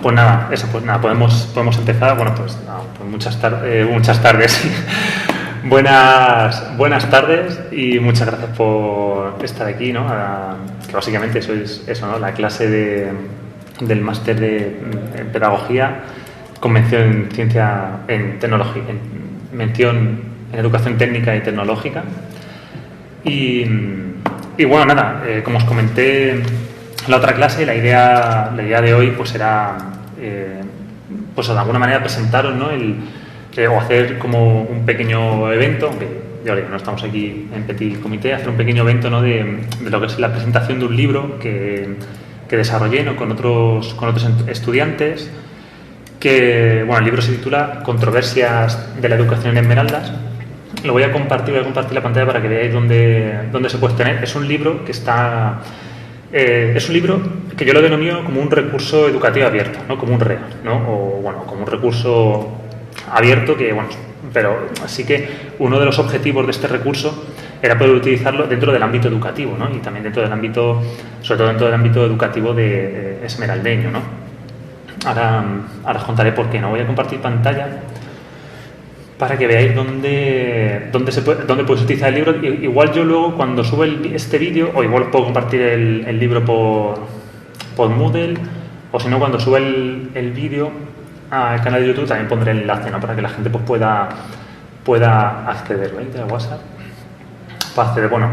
Pues nada, eso, pues nada, podemos empezar. Bueno, pues, nada, pues muchas tardes. Buenas tardes y muchas gracias por estar aquí, ¿no? Que básicamente sois eso, ¿no? La clase del máster en pedagogía con mención en ciencia, en tecnología, mención en educación técnica y tecnológica. Y bueno, nada, como os comenté en la otra clase, la idea de hoy pues era pues de alguna manera presentaros, ¿no? O hacer como un pequeño evento, aunque ya no estamos aquí en Petit Comité, hacer un pequeño evento, ¿no? de lo que es la presentación de un libro que desarrollé, ¿no? con otros estudiantes, que bueno, el libro se titula Controversias de la educación en Esmeraldas. Lo voy a compartir la pantalla para que veáis dónde se puede tener. Es un libro que está... es un libro que yo lo denomino como un recurso educativo abierto, ¿no? Como un REA, ¿no? O bueno, como un recurso abierto que, bueno, pero sí que uno de los objetivos de este recurso era poder utilizarlo dentro del ámbito educativo, ¿no? Y también dentro del ámbito, sobre todo dentro del ámbito educativo de esmeraldeño, ¿no? Ahora os contaré por qué. No voy a compartir pantalla para que veáis dónde podéis utilizar el libro. Igual yo luego cuando subo este vídeo, o igual os puedo compartir el libro por Moodle, o si no cuando suba el vídeo al canal de YouTube también pondré el enlace, ¿no? Para que la gente pues pueda acceder, ¿veis? De WhatsApp para acceder. Bueno,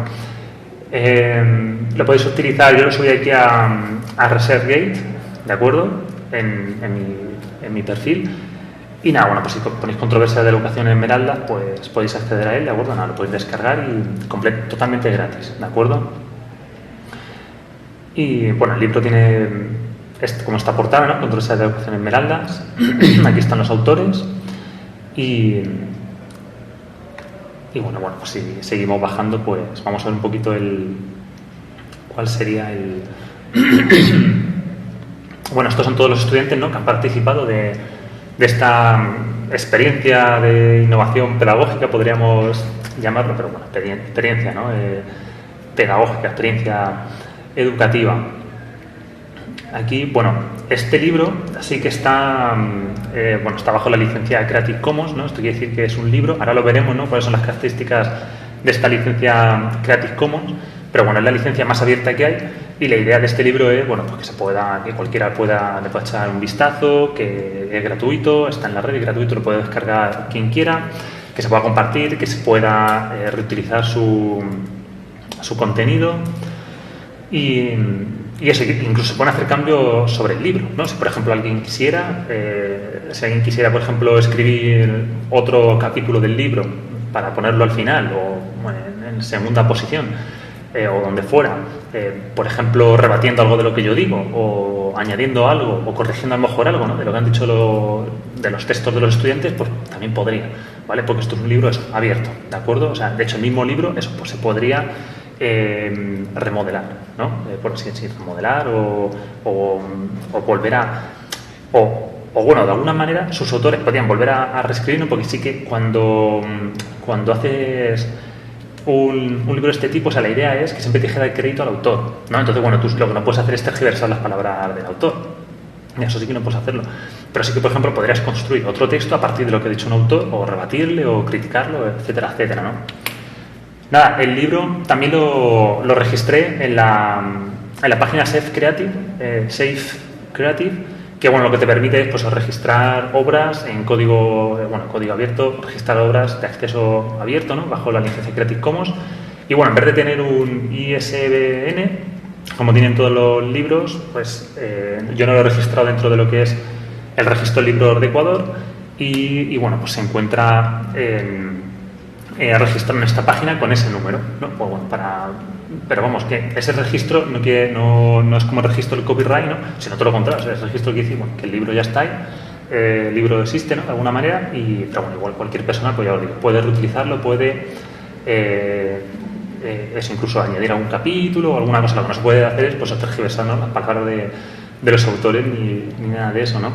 lo podéis utilizar, yo lo subí aquí a ResearchGate, ¿de acuerdo? En mi perfil. Y nada, bueno, pues si ponéis controversia de la educación en Esmeraldas, pues podéis acceder a él, ¿de acuerdo? Nada, lo podéis descargar y totalmente gratis, ¿de acuerdo? Y bueno, el libro tiene como esta portada, ¿no? Controversia de la educación en Esmeraldas. Aquí están los autores. Y bueno, pues si seguimos bajando, pues vamos a ver un poquito cuál sería el... Bueno, estos son todos los estudiantes, ¿no? Que han participado de esta experiencia de innovación pedagógica, podríamos llamarlo, pero bueno, experiencia, ¿no? Pedagógica, experiencia educativa. Aquí, bueno, este libro sí que está bajo la licencia Creative Commons, ¿no? Esto quiere decir que es un libro, ahora lo veremos, ¿no? Cuáles son las características de esta licencia Creative Commons, pero bueno, es la licencia más abierta que hay. Y la idea de este libro es, bueno, pues que cualquiera le pueda echar un vistazo, que es gratuito, está en la red, es gratuito, lo puede descargar quien quiera, que se pueda compartir, que se pueda reutilizar su contenido y eso, incluso se pueden hacer cambios sobre el libro, ¿no? Si por ejemplo alguien quisiera, por ejemplo, escribir otro capítulo del libro para ponerlo al final o bueno, en segunda posición, o donde fuera, por ejemplo, rebatiendo algo de lo que yo digo, o añadiendo algo, o corrigiendo a lo mejor algo, ¿no? De lo que han dicho de los textos de los estudiantes, pues también podría, ¿vale? Porque esto es un libro abierto, ¿de acuerdo? O sea, de hecho, el mismo libro, eso pues se podría remodelar, ¿no? Por así decirlo, remodelar o volver a... O bueno, de alguna manera, sus autores podrían volver a reescribirlo, porque sí que cuando haces un libro de este tipo, o sea, la idea es que siempre te queda el crédito al autor, ¿no? Entonces, bueno, tú lo que no puedes hacer es tergiversar las palabras del autor. Eso sí que no puedes hacerlo. Pero sí que, por ejemplo, podrías construir otro texto a partir de lo que ha dicho un autor, o rebatirle, o criticarlo, etcétera, etcétera, ¿no? Nada, el libro también lo registré en la página Safe Creative, que bueno, lo que te permite es pues registrar obras en código abierto, registrar obras de acceso abierto, ¿no? Bajo la licencia Creative Commons. Y bueno, en vez de tener un ISBN, como tienen todos los libros, pues yo no lo he registrado dentro de lo que es el registro de libros de Ecuador y bueno, pues se encuentra registrado en esta página con ese número, ¿no? Pues bueno, pero vamos, que ese registro no es como el registro del copyright, ¿no? Sino todo lo contrario, o sea, es el registro que dice, bueno, que el libro ya está ahí, el libro existe, ¿no? De alguna manera, pero bueno, igual cualquier persona, pues ya os digo, puede reutilizarlo, puede eso, incluso añadir algún capítulo o alguna cosa. Lo que no se puede hacer es pues tergiversar, ¿no? Las palabras de los autores ni nada de eso, ¿no?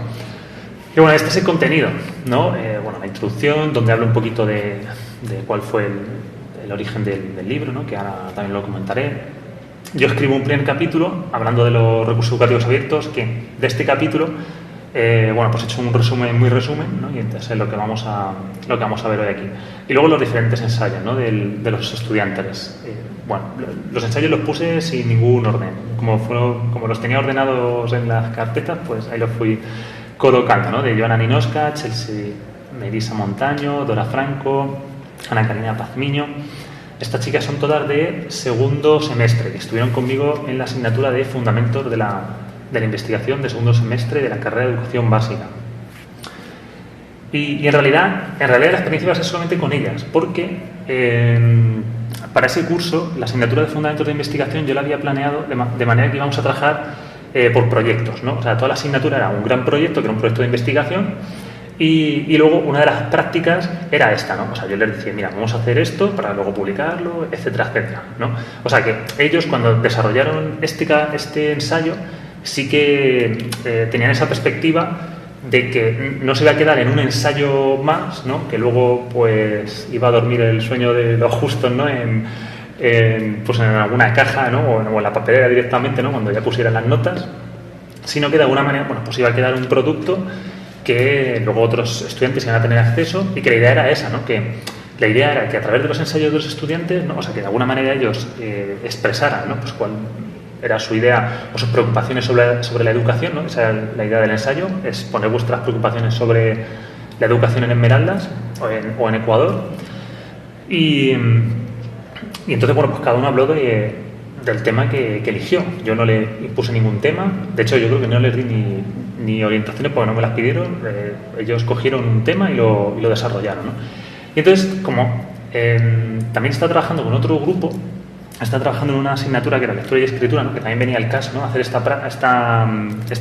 Y bueno, este es el contenido, ¿no? Bueno, la introducción, donde hablo un poquito de cuál fue el origen del libro, ¿no? Que ahora también lo comentaré. Yo escribo un primer capítulo hablando de los recursos educativos abiertos, que de este capítulo Bueno, pues he hecho un resumen, muy resumen, ¿no? Y entonces es lo que vamos a ver hoy aquí. Y luego los diferentes ensayos, ¿no? de los estudiantes. Bueno, los ensayos los puse sin ningún orden. Como los tenía ordenados en las carpetas, pues ahí los fui colocando, ¿no? De Joana Ninoska, Chelsea Melissa Montaño, Dora Franco, Ana Karina Pazmiño. Estas chicas son todas de segundo semestre, que estuvieron conmigo en la asignatura de Fundamentos de la investigación de segundo semestre de la carrera de Educación Básica. Y en realidad la experiencia va a ser solamente con ellas, porque para ese curso, la asignatura de Fundamentos de Investigación yo la había planeado de manera que íbamos a trabajar por proyectos, ¿no? O sea, toda la asignatura era un gran proyecto, que era un proyecto de investigación, y luego una de las prácticas era esta, ¿no? O sea, yo les decía, mira, vamos a hacer esto para luego publicarlo, etcétera, etcétera, ¿no? O sea, que ellos cuando desarrollaron este ensayo sí que tenían esa perspectiva de que no se iba a quedar en un ensayo más, ¿no? Que luego pues iba a dormir el sueño de los justos, ¿no? Pues en alguna caja, ¿no? O en la papelera directamente, ¿no? Cuando ya pusieran las notas, sino que de alguna manera, bueno, pues iba a quedar un producto que luego otros estudiantes iban a tener acceso, y que la idea era esa, ¿no? Que la idea era que a través de los ensayos de los estudiantes, ¿no? O sea, que de alguna manera ellos expresaran, ¿no? Pues cuál era su idea o sus preocupaciones sobre la educación, ¿no? Esa es la idea del ensayo, es poner vuestras preocupaciones sobre la educación en Esmeraldas o en Ecuador. Y entonces, bueno, pues cada uno habló del tema que eligió. Yo no le impuse ningún tema, de hecho yo creo que no les di ni orientaciones porque no me las pidieron. Ellos cogieron un tema y lo desarrollaron, ¿no? Y entonces, como también está trabajando con otro grupo, está trabajando en una asignatura que era lectura y escritura, ¿no? Que también venía al caso, ¿no? Hacer esta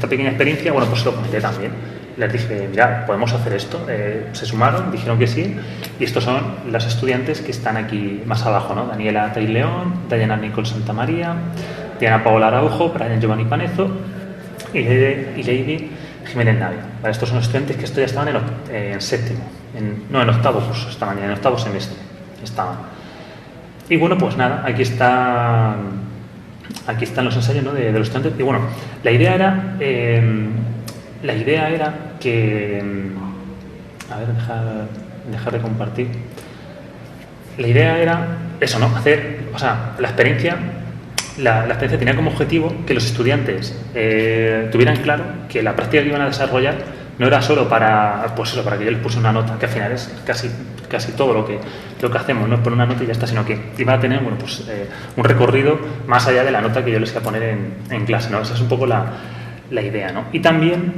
pequeña experiencia. Bueno, pues lo comenté también. Les dije, mira, podemos hacer esto. Se sumaron, dijeron que sí, y estos son los estudiantes que están aquí más abajo, ¿no? Daniela Tei León, Dayana Nicole Santamaría, Diana Paola Araujo, Brian Giovanni Panezo y Lady Jiménez Navia. Vale, estos son estudiantes que ya estaban en séptimo, en octavo curso, estaban ya en octavo semestre. Estaban. Y bueno, pues nada, aquí están los ensayos, ¿no? de los estudiantes. Y bueno, la idea era que... A ver, dejar de compartir. La idea era eso, ¿no? Hacer, o sea, la experiencia tenía como objetivo que los estudiantes tuvieran claro que la práctica que iban a desarrollar no era solo para que yo les puse una nota, que al final es casi todo lo que hacemos, no es poner una nota y ya está, sino que iban a tener, bueno, pues un recorrido más allá de la nota que yo les iba a poner en clase, ¿no? Esa es un poco la idea, ¿no? Y también,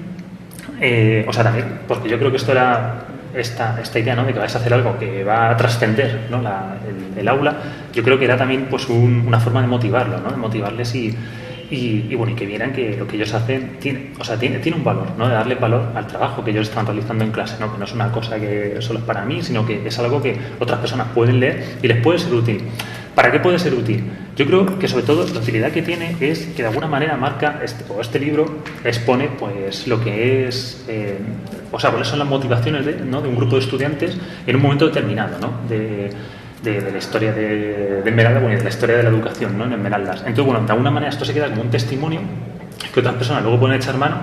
también, porque yo creo que esto era esta idea, ¿no? De que vais a hacer algo que va a trascender, ¿no? el aula, yo creo que era también pues una forma de motivarlo, ¿no? De motivarles y bueno, y que vieran que lo que ellos hacen tiene un valor, ¿no? De darle valor al trabajo que ellos están realizando en clase, ¿no? Que no es una cosa que solo es para mí, sino que es algo que otras personas pueden leer y les puede ser útil. ¿Para qué puede ser útil? Yo creo que sobre todo la utilidad que tiene es que de alguna manera marca, este libro expone pues lo que es, cuáles son las motivaciones de un grupo de estudiantes en un momento determinado, ¿no? De la historia de Esmeraldas, bueno, y de la historia de la educación, ¿no? En Esmeraldas. Entonces, bueno, de alguna manera esto se queda como un testimonio que otras personas luego pueden echar mano,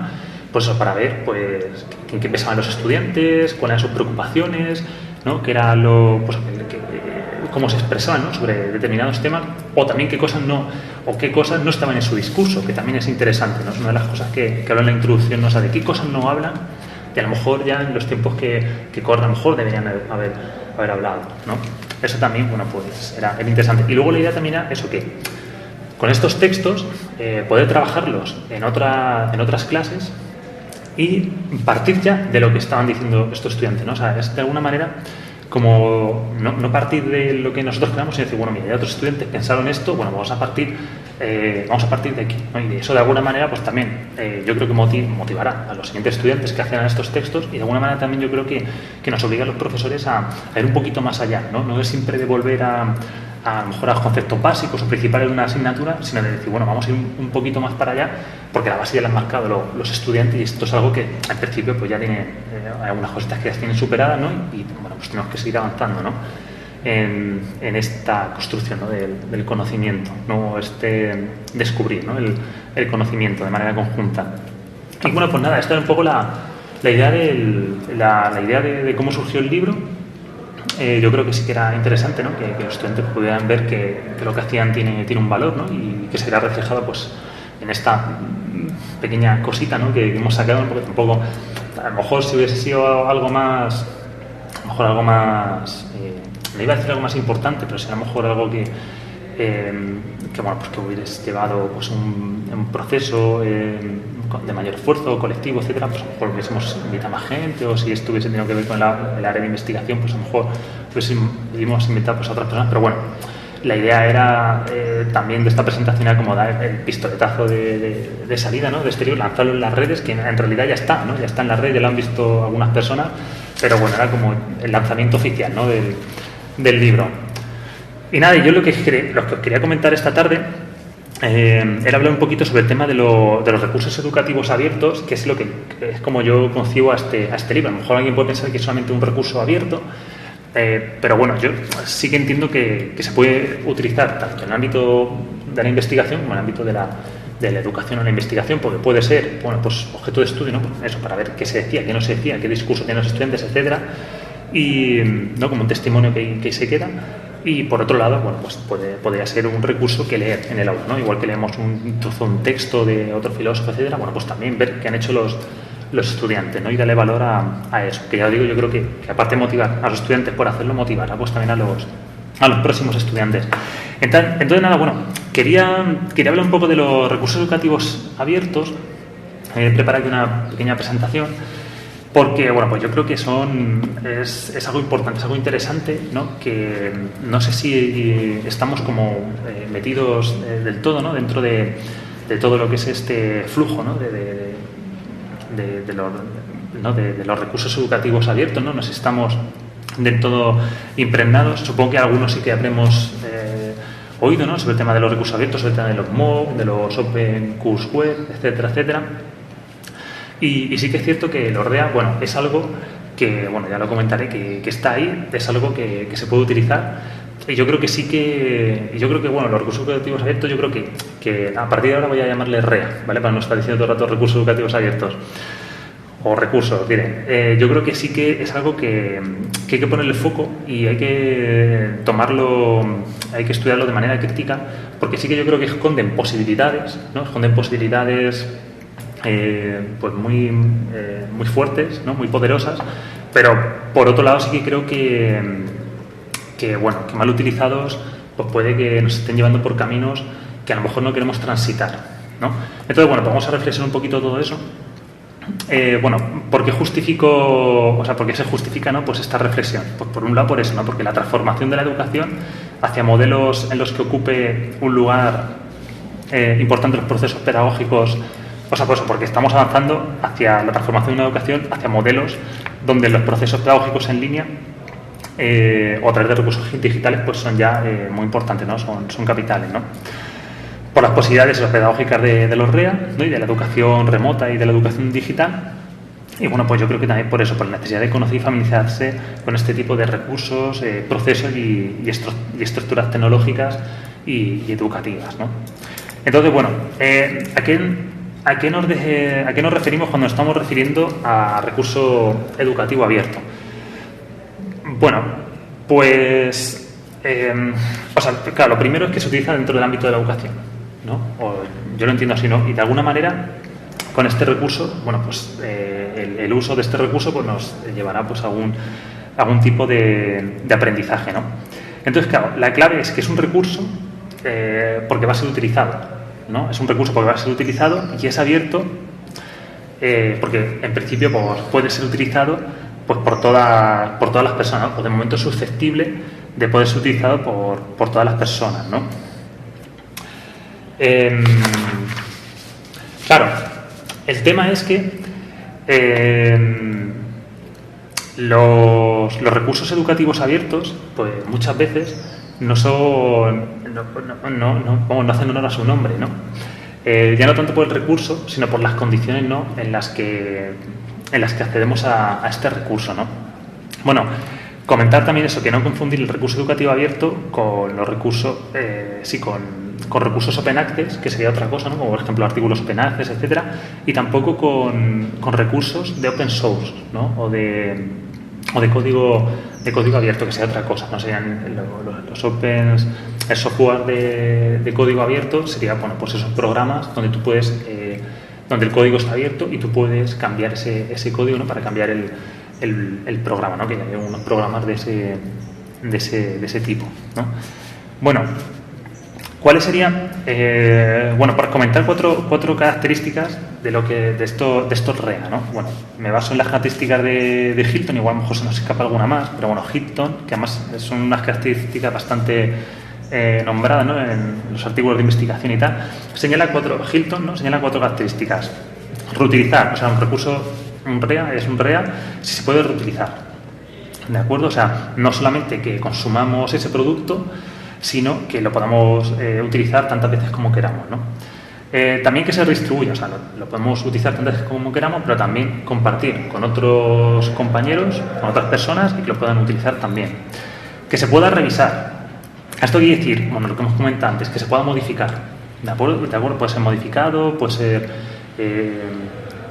pues eso, para ver pues en qué pensaban los estudiantes, cuáles eran sus preocupaciones, ¿no? Qué era cómo se expresaban, ¿no? Sobre determinados temas, o también qué cosas no estaban en su discurso, que también es interesante, ¿no? Es una de las cosas que habla en la introducción, ¿no? O sea, de qué cosas no hablan, y a lo mejor ya en los tiempos que corren, a lo mejor deberían haber hablado, ¿no? Eso también, bueno, pues era interesante. Y luego la idea también era eso, que con estos textos poder trabajarlos en otras clases y partir ya de lo que estaban diciendo estos estudiantes, ¿no? O sea, es de alguna manera como no partir de lo que nosotros creamos, sino decir, bueno, mira, ya otros estudiantes pensaron esto, bueno, vamos a partir de aquí, ¿no? Y de eso de alguna manera pues también yo creo que motivará a los siguientes estudiantes que hacen estos textos, y de alguna manera también yo creo que nos obliga a los profesores a ir un poquito más allá, no es siempre de volver a lo mejor a los conceptos básicos o principales de una asignatura, sino de decir, bueno, vamos a ir un poquito más para allá, porque la base ya la han marcado los estudiantes, y esto es algo que al principio pues ya tiene algunas cositas que ya tienen superadas, ¿no? Y bueno, pues tenemos que seguir avanzando, ¿no? En esta construcción, ¿no? del conocimiento, ¿no? Descubrir, ¿no? el conocimiento de manera conjunta. Y bueno, pues nada, esta es un poco la idea, la idea de cómo surgió el libro. Yo creo que sí que era interesante, ¿no? Que los estudiantes pudieran ver que lo que hacían tiene un valor, ¿no? Y que se verá reflejado pues, en esta pequeña cosita, ¿no? que hemos sacado, porque tampoco, a lo mejor si hubiese sido algo más, no iba a decir algo más importante, pero si a lo mejor algo que bueno, pues que hubieras llevado pues un proceso de mayor esfuerzo colectivo, etcétera, pues a lo mejor hubiésemos invitado a más gente, o si esto hubiese tenido que ver con el área de investigación, pues a lo mejor hubiésemos invitado pues, a otras personas, pero bueno, la idea era también de esta presentación era como dar el pistoletazo de salida, ¿no? De este libro, lanzarlo en las redes, que en realidad ya está, ¿no? Ya está en las redes, ya lo han visto algunas personas, pero bueno, era como el lanzamiento oficial, ¿no? del libro. Y nada, yo lo que os quería comentar esta tarde era hablar un poquito sobre el tema de los recursos educativos abiertos, que es lo que es como yo concibo a este libro. A lo mejor alguien puede pensar que es solamente un recurso abierto, pero bueno, yo sí que entiendo que se puede utilizar tanto en el ámbito de la investigación como en el ámbito de la educación o la investigación, porque puede ser, bueno, pues objeto de estudio, ¿no? Eso, para ver qué se decía, qué no se decía, qué discurso tienen los estudiantes, etcétera, y no como un testimonio que se queda. Y por otro lado, bueno, pues podría ser un recurso que leer en el aula, ¿no? Igual que leemos un trozo, un texto de otro filósofo, etcétera, bueno, pues también ver qué han hecho los estudiantes, ¿no? Y darle valor a eso. Que ya os digo, yo creo que aparte de motivar a los estudiantes por hacerlo, motivará pues también a los próximos estudiantes. Entonces nada, bueno, quería hablar un poco de los recursos educativos abiertos. Preparé aquí una pequeña presentación. Porque, bueno, pues yo creo que es algo importante, es algo interesante, ¿no? Que no sé si estamos como metidos del todo, ¿no? Dentro de todo lo que es este flujo, ¿no? De los recursos educativos abiertos, ¿no? Nos estamos del todo impregnados. Supongo que algunos sí que habremos oído, ¿no? Sobre el tema de los recursos abiertos, sobre el tema de los MOOC, de los Open Courseware, etcétera, etcétera. Y sí que es cierto que el ORDEA, bueno, es algo que, bueno, ya lo comentaré, que está ahí, es algo que se puede utilizar. Y yo creo que, bueno, los recursos educativos abiertos, yo creo que a partir de ahora voy a llamarle REA, ¿vale? Para no estar diciendo todo el rato recursos educativos abiertos. O recursos, diré. Yo creo que sí que es algo que hay que ponerle foco y hay que hay que estudiarlo de manera crítica, porque sí que yo creo que esconden posibilidades, ¿no? Esconden posibilidades pues muy fuertes, ¿no? Muy poderosas, pero por otro lado sí que creo que bueno, que mal utilizados pues puede que nos estén llevando por caminos que a lo mejor no queremos transitar, ¿no? Entonces, bueno, pues vamos a reflexionar un poquito todo eso. Bueno, ¿por qué se justifica, ¿no? Pues esta reflexión? Pues por un lado por eso, ¿no? Porque la transformación de la educación hacia modelos en los que ocupe un lugar importante en los procesos pedagógicos. O sea, pues porque estamos avanzando hacia la transformación de una educación, hacia modelos donde los procesos pedagógicos en línea o a través de recursos digitales pues son ya muy importantes, ¿no? Son capitales, ¿no? Por las posibilidades pedagógicas de los REA, ¿no? Y de la educación remota y de la educación digital. Y bueno, pues yo creo que también por eso, por la necesidad de conocer y familiarizarse con este tipo de recursos, procesos y estructuras tecnológicas y educativas, ¿no? Entonces, bueno, ¿a qué nos referimos cuando estamos refiriendo a recurso educativo abierto? Bueno, pues, claro, lo primero es que se utiliza dentro del ámbito de la educación, ¿no? O yo lo entiendo así, ¿no? Y de alguna manera, con este recurso, bueno, pues el uso de este recurso pues nos llevará pues a algún tipo de aprendizaje, ¿no? Entonces, claro, la clave es que es un recurso porque va a ser utilizado, ¿no? Es un recurso porque va a ser utilizado y es abierto porque en principio pues, puede ser utilizado pues, por todas las personas, ¿no? Pues de momento es susceptible de poder ser utilizado por todas las personas, ¿no? Claro, el tema es que los recursos educativos abiertos pues muchas veces no hacen honor a su nombre, ¿no? Ya no tanto por el recurso, sino por las condiciones, ¿no? en las que accedemos a este recurso, ¿no? Bueno, comentar también eso, que no confundir el recurso educativo abierto con los recursos, con recursos open access, que sería otra cosa, ¿no? Como por ejemplo artículos open access, etcétera, y tampoco con recursos de open source, ¿no? O de código abierto, que sea otra cosa, no serían los opens, el software de código abierto sería, bueno, pues esos programas donde tú puedes, donde el código está abierto y tú puedes cambiar ese código, ¿no? Para cambiar el programa, ¿no? Que hay unos programas de ese tipo, ¿no? Bueno, ¿cuáles serían? Bueno, para comentar cuatro características de estos REA, ¿no? Bueno, me baso en las características de Hilton, igual a lo mejor se nos escapa alguna más, pero bueno, Hilton, que además son unas características bastante nombradas, ¿no? En los artículos de investigación y tal, Hilton, ¿no? Señala cuatro características. Reutilizar, o sea, un recurso, un REA es un REA si se puede reutilizar, ¿de acuerdo? O sea, no solamente que consumamos ese producto, sino que lo podamos utilizar tantas veces como queramos, ¿no? También que se redistribuya, o sea, lo podemos utilizar tantas veces como queramos, pero también compartir con otros compañeros, con otras personas y que lo puedan utilizar también. Que se pueda revisar. Esto quiere decir, bueno, lo que hemos comentado antes, que se pueda modificar, ¿de acuerdo? Puede ser modificado, puede ser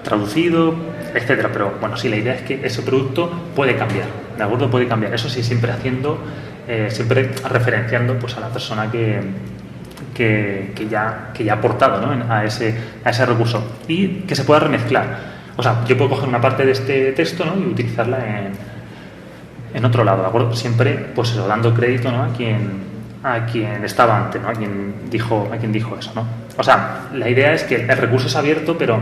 traducido, etcétera, pero bueno, sí, la idea es que ese producto puede cambiar, ¿de acuerdo? Puede cambiar, eso sí, siempre siempre referenciando pues a la persona que ya ha aportado, ¿no? a ese recurso, y que se pueda remezclar. O sea, yo puedo coger una parte de este texto, ¿no? Y utilizarla en otro lado, ¿de acuerdo? Siempre pues eso, dando crédito, ¿no? a quien estaba antes, ¿no? a quien dijo eso, ¿no? O sea, la idea es que el recurso es abierto, pero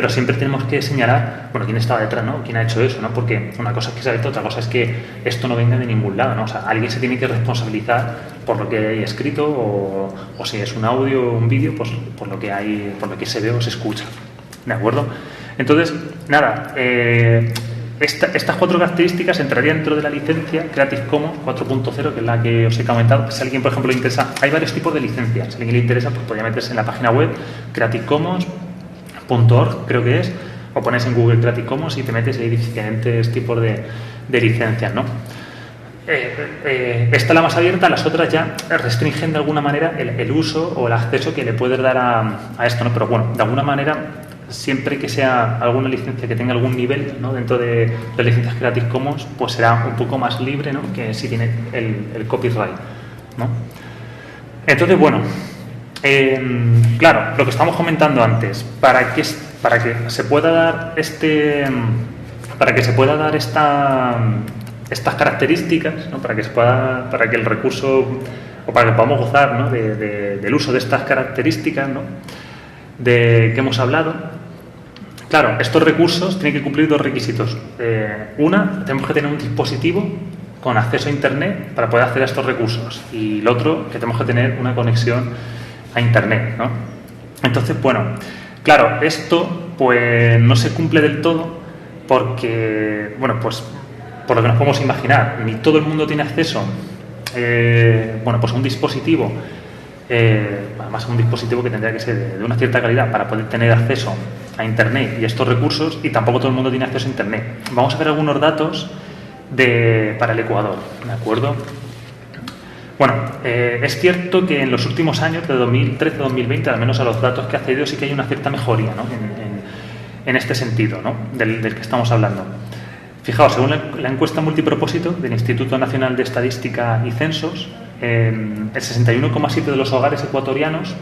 siempre tenemos que señalar, bueno, quién estaba detrás, ¿no? Quién ha hecho eso, ¿no? Porque una cosa es que sea abierto, otra cosa es que esto no venga de ningún lado, ¿no? O sea, alguien se tiene que responsabilizar por lo que hay escrito o si es un audio o un vídeo, pues por lo que se ve o se escucha, ¿de acuerdo? Entonces, nada, estas cuatro características entrarían dentro de la licencia Creative Commons 4.0, que es la que os he comentado. Si a alguien, por ejemplo, le interesa, hay varios tipos de licencias. Si a alguien le interesa, pues podría meterse en la página web creativecommons.org, creo que es, o pones en Google Creative Commons y te metes y hay diferentes tipos de licencias, ¿no? Esta es la más abierta, las otras ya restringen de alguna manera el uso o el acceso que le puedes dar a esto, ¿no? Pero bueno, de alguna manera, siempre que sea alguna licencia que tenga algún nivel, ¿no? Dentro de las licencias Creative Commons, pues será un poco más libre, ¿no? Que si tiene el copyright, ¿no? Entonces, bueno, claro, lo que estamos comentando antes, para que se pueda dar estas características, ¿no? para que el recurso, o para que podamos gozar, ¿no? del uso de estas características, ¿no? de que hemos hablado. Claro, estos recursos tienen que cumplir dos requisitos. Tenemos que tener un dispositivo con acceso a Internet para poder acceder a estos recursos, y el otro, que tenemos que tener una conexión a Internet, ¿no? Entonces, bueno, claro, esto pues no se cumple del todo porque, bueno, pues por lo que nos podemos imaginar, ni todo el mundo tiene acceso pues a un dispositivo, además a un dispositivo que tendría que ser de una cierta calidad para poder tener acceso a Internet y estos recursos, y tampoco todo el mundo tiene acceso a Internet. Vamos a ver algunos datos para el Ecuador, ¿de acuerdo? Bueno, es cierto que en los últimos años, de 2013 a 2020, al menos a los datos que ha accedido, sí que hay una cierta mejoría, ¿no? en este sentido, ¿no? del que estamos hablando. Fijaos, según la encuesta multipropósito del Instituto Nacional de Estadística y Censos, el 61,7% de los hogares ecuatorianos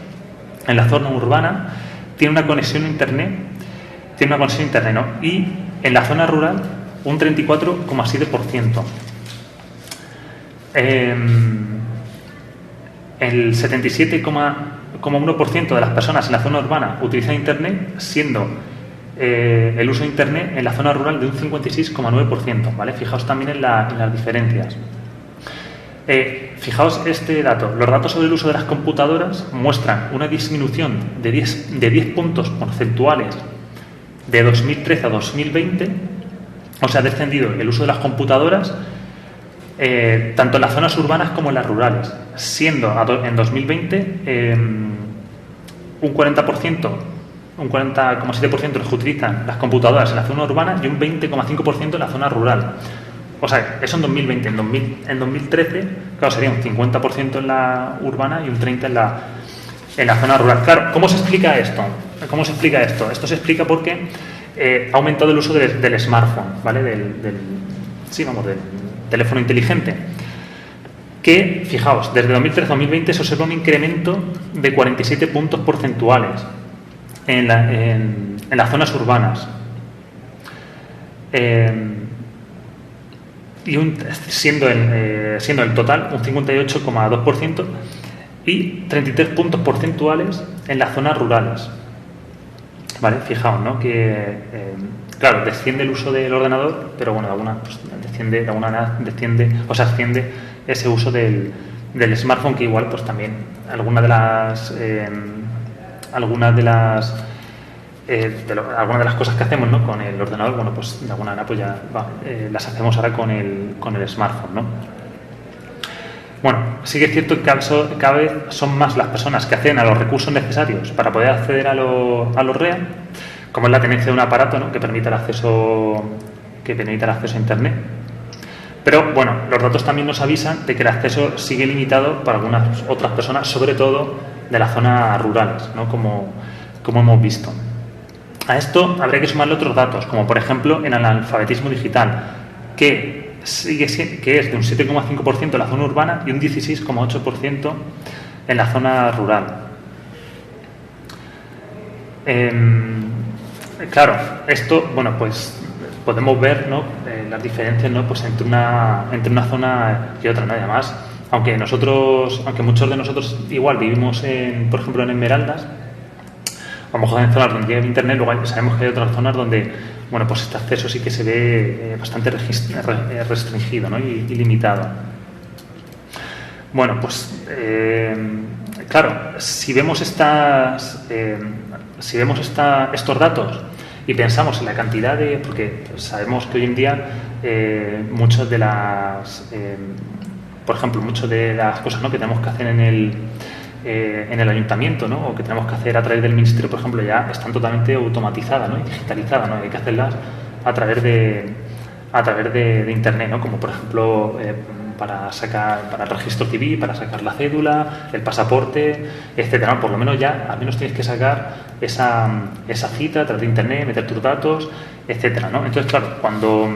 en la zona urbana tiene una conexión a Internet, ¿no? Y en la zona rural un 34,7%. El 77,1% de las personas en la zona urbana utilizan Internet, siendo el uso de Internet en la zona rural de un 56,9%, ¿vale? Fijaos también en las diferencias. Fijaos este dato. Los datos sobre el uso de las computadoras muestran una disminución de 10 puntos porcentuales de 2013 a 2020. O sea, ha descendido el uso de las computadoras tanto en las zonas urbanas como en las rurales, siendo en 2020 un 40,7% los que utilizan las computadoras en la zona urbana y un 20,5% en la zona rural. o sea, eso en 2020. En 2013, claro, sería un 50% en la urbana y un 30% en la zona rural. Claro, ¿cómo se explica esto? Esto se explica porque ha aumentado el uso del smartphone, ¿vale? Del teléfono inteligente. Que, fijaos, desde 2013 a 2020 se observa un incremento de 47 puntos porcentuales en las zonas urbanas. Siendo el total un 58,2% y 33 puntos porcentuales en las zonas rurales. Vale, fijaos, ¿no? Que claro, desciende el uso del ordenador, pero bueno, asciende ese uso del smartphone, que igual pues también algunas de las cosas que hacemos, ¿no? Con el ordenador, bueno, pues de alguna manera pues ya las hacemos ahora con el smartphone, ¿no? Bueno, sí que es cierto que cada vez son más las personas que acceden a los recursos necesarios para poder acceder a los REA, como es la tenencia de un aparato, ¿no? que permita el acceso a Internet. Pero bueno, los datos también nos avisan de que el acceso sigue limitado para algunas otras personas, sobre todo de las zonas rurales, ¿no? como hemos visto. A esto habría que sumarle otros datos, como por ejemplo el analfabetismo digital, que es de un 7,5% en la zona urbana y un 16,8% en la zona rural. Claro, esto, bueno, pues podemos ver, ¿no? Las diferencias, ¿no? Pues entre una zona y otra, ¿no? Y además, aunque muchos de nosotros igual vivimos por ejemplo en Esmeraldas, a lo mejor en zonas donde llega internet, luego sabemos que hay otras zonas donde, bueno, pues este acceso sí que se ve bastante restringido, ¿no? y limitado. Bueno, pues claro, si vemos estos datos y pensamos en la cantidad porque sabemos que hoy en día muchas de las cosas, ¿no? que tenemos que hacer en el ayuntamiento, ¿no? o que tenemos que hacer a través del ministerio, por ejemplo, ya están totalmente automatizadas, ¿no? y digitalizadas, ¿no? Hay que hacerlas a través de internet, ¿no? Como por ejemplo para el registro civil, para sacar la cédula, el pasaporte, etcétera. Por lo menos ya al menos tienes que sacar esa cita a través de internet, meter tus datos, etcétera, ¿no? Entonces, claro, cuando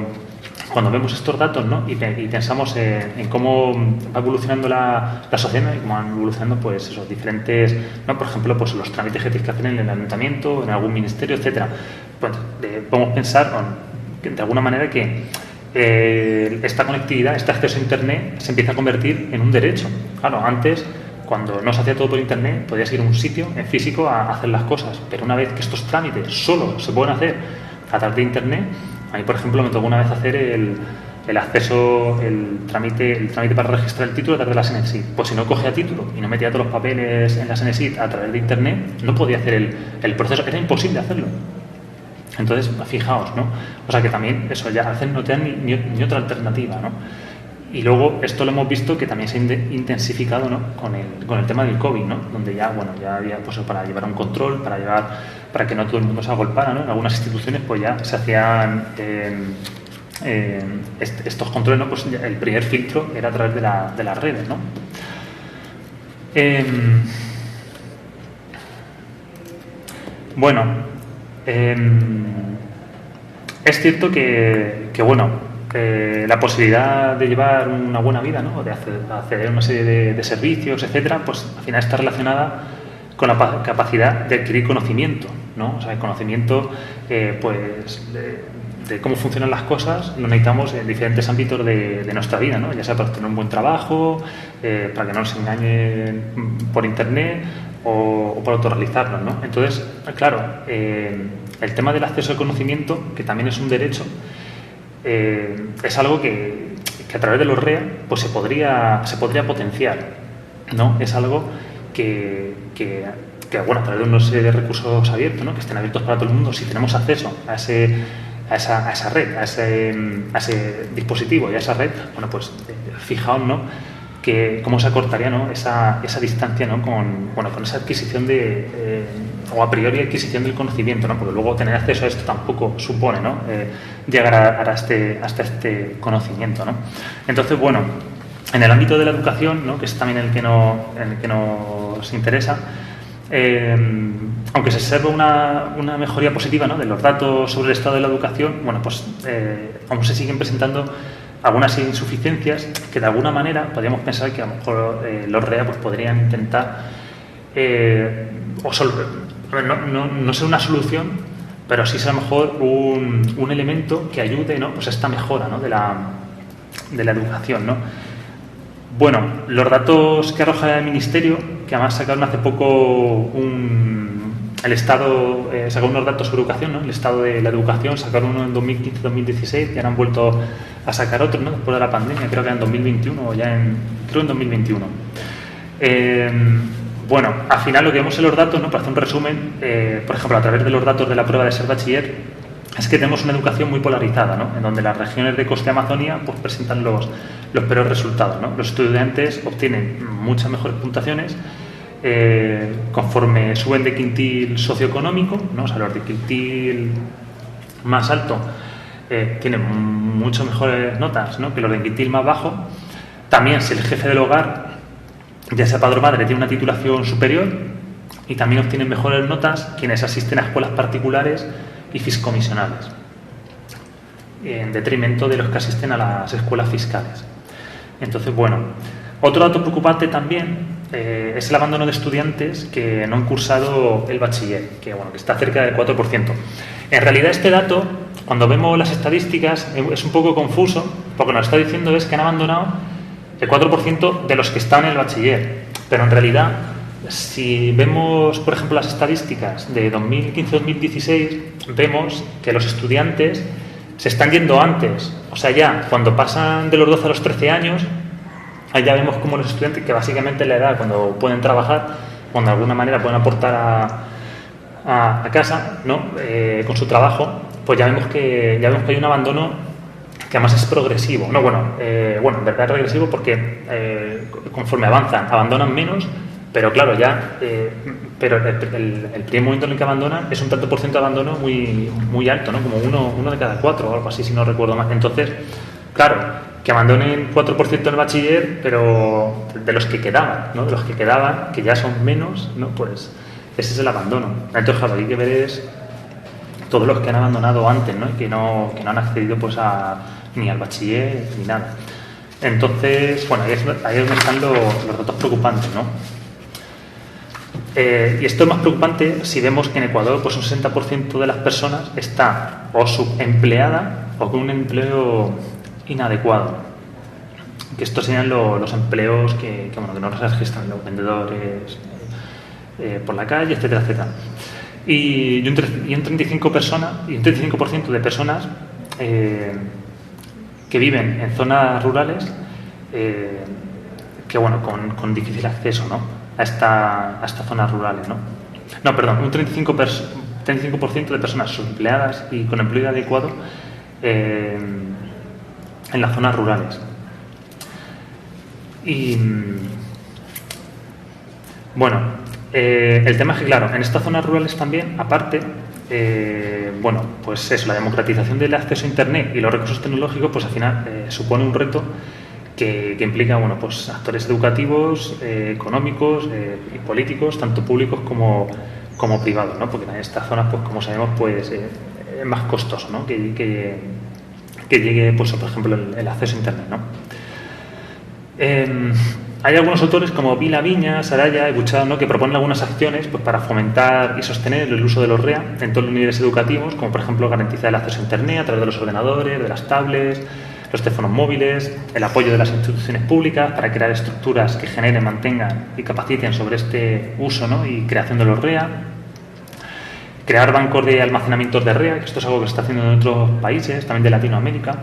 vemos estos datos, ¿no? y pensamos en cómo va evolucionando la sociedad y cómo van evolucionando pues esos diferentes, ¿no? Por ejemplo, pues los trámites que tienes que hacer en el ayuntamiento, en algún ministerio, etcétera, pues podemos pensar de alguna manera que esta conectividad, este acceso a internet se empieza a convertir en un derecho. Claro, antes, cuando no se hacía todo por internet, podías ir a un sitio en físico a hacer las cosas, pero una vez que estos trámites solo se pueden hacer a través de internet, a mí, por ejemplo, me tocó una vez hacer el trámite para registrar el título a través de la SENESID. Pues si no cogía título y no metía todos los papeles en la SENESID a través de internet, no podía hacer el proceso, era imposible hacerlo. Entonces, fijaos, ¿no? O sea que también eso ya a veces no te dan ni otra alternativa, ¿no? Y luego esto lo hemos visto que también se ha intensificado, ¿no? con el tema del COVID, ¿no? Donde ya había pues para llevar un control, para que no todo el mundo se agolpara, ¿no? En algunas instituciones pues ya se hacían estos controles, ¿no? Pues el primer filtro era a través de las redes, ¿no? Es cierto que la posibilidad de llevar una buena vida, ¿no? De acceder a una serie de servicios, etcétera, pues al final está relacionada con la capacidad de adquirir conocimiento, ¿no? O sea, el conocimiento de cómo funcionan las cosas lo necesitamos en diferentes ámbitos de nuestra vida, ¿no? Ya sea para tener un buen trabajo, para que no nos engañen por internet o para autorrealizarnos, ¿no? Entonces, claro, el tema del acceso al conocimiento, que también es un derecho, es algo que a través de los REA pues se podría potenciar, ¿no? Es algo que a través de una serie de recursos abiertos, ¿no? Que estén abiertos para todo el mundo, si tenemos acceso a esa red, a ese dispositivo y a esa red, bueno, pues fijaos, ¿no? Que cómo se acortaría, ¿no? esa distancia, ¿no? con esa adquisición de o a priori adquisición del conocimiento, ¿no? Porque luego tener acceso a esto tampoco supone, ¿no? Llegar hasta este conocimiento, ¿no? Entonces, bueno, en el ámbito de la educación, ¿no? Que es también el que nos interesa, aunque se observa una mejoría positiva, ¿no? De los datos sobre el estado de la educación, bueno, pues aún se siguen presentando algunas insuficiencias que de alguna manera podríamos pensar que a lo mejor los REA pues, podrían intentar no ser una solución, pero sí ser a lo mejor un elemento que ayude, ¿no? Pues a esta mejora, ¿no? de la educación, ¿no? Bueno, los datos que arroja el Ministerio, que además sacaron hace poco el Estado sacó unos datos sobre educación, ¿no? El Estado de la educación, sacaron uno en 2015-2016 y ahora han vuelto a sacar otro, ¿no? Después de la pandemia, creo que en 2021 o creo en 2021. Bueno, al final lo que vemos en los datos, ¿no? Para hacer un resumen, por ejemplo, a través de los datos de la prueba de ser bachiller, es que tenemos una educación muy polarizada, ¿no? En donde las regiones de costa y Amazonia pues, presentan los peores resultados, ¿no? Los estudiantes obtienen muchas mejores puntuaciones conforme suben de quintil socioeconómico, ¿no? O sea, los de quintil más alto tienen mucho mejores notas, ¿no? Que los de quintil más bajo. También si el jefe del hogar, ya sea padre o madre, tiene una titulación superior y también obtienen mejores notas quienes asisten a escuelas particulares y fiscomisionales, en detrimento de los que asisten a las escuelas fiscales. Entonces, bueno, otro dato preocupante también es el abandono de estudiantes que no han cursado el bachiller, que está cerca del 4%. En realidad este dato, cuando vemos las estadísticas, es un poco confuso, porque nos está diciendo es que han abandonado el 4% de los que están en el bachiller, pero en realidad, si vemos, por ejemplo, las estadísticas de 2015-2016, vemos que los estudiantes se están yendo antes, o sea, ya cuando pasan de los 12 a los 13 años, ahí ya vemos como los estudiantes, que básicamente es la edad cuando pueden trabajar, cuando de alguna manera pueden aportar a casa, ¿no? Con su trabajo, pues ya vemos que hay un abandono que además es progresivo. No, en verdad es regresivo porque conforme abandonan menos, pero claro, pero el primer momento en el que abandonan es un tanto por ciento de abandono muy, muy alto, ¿no? Como uno de cada 4 o algo así, si no recuerdo mal. Entonces, claro, que abandonen 4% del bachiller, pero de los que quedaban, ¿no? De los que quedaban, que ya son menos, ¿no? Pues ese es el abandono. Entonces, claro, hay que ver es todos los que han abandonado antes, ¿no? Y que no han accedido pues ni al bachiller ni nada. Entonces, bueno, ahí es donde están los datos preocupantes, ¿no? Y esto es más preocupante si vemos que en Ecuador pues un 60% de las personas está o subempleada o con un empleo inadecuado. Que estos serían los empleos que no los registran los vendedores por la calle, etcétera, etcétera. Y un 35% de personas que viven en zonas rurales con difícil acceso, ¿no? a estas zonas rurales, ¿no? No, perdón, un 35% de personas subempleadas y con empleo adecuado en las zonas rurales. Y bueno, el tema es que, claro, en estas zonas rurales también, aparte, pues eso, la democratización del acceso a Internet y los recursos tecnológicos, pues al final supone un reto que implica, pues actores educativos, económicos y políticos, tanto públicos como privados, ¿no? Porque en estas zonas, pues como sabemos, pues es más costoso, ¿no? Que llegue, pues por ejemplo, el acceso a Internet, ¿no? Hay algunos autores como Vila Viña, Saraya y Buchado, ¿no? Que proponen algunas acciones pues, para fomentar y sostener el uso de los REA en todos los niveles educativos, como por ejemplo garantizar el acceso a Internet a través de los ordenadores, de las tablets, los teléfonos móviles, el apoyo de las instituciones públicas para crear estructuras que generen, mantengan y capaciten sobre este uso, ¿no? Y creación de los REA, crear bancos de almacenamientos de REA, que esto es algo que se está haciendo en otros países, también de Latinoamérica,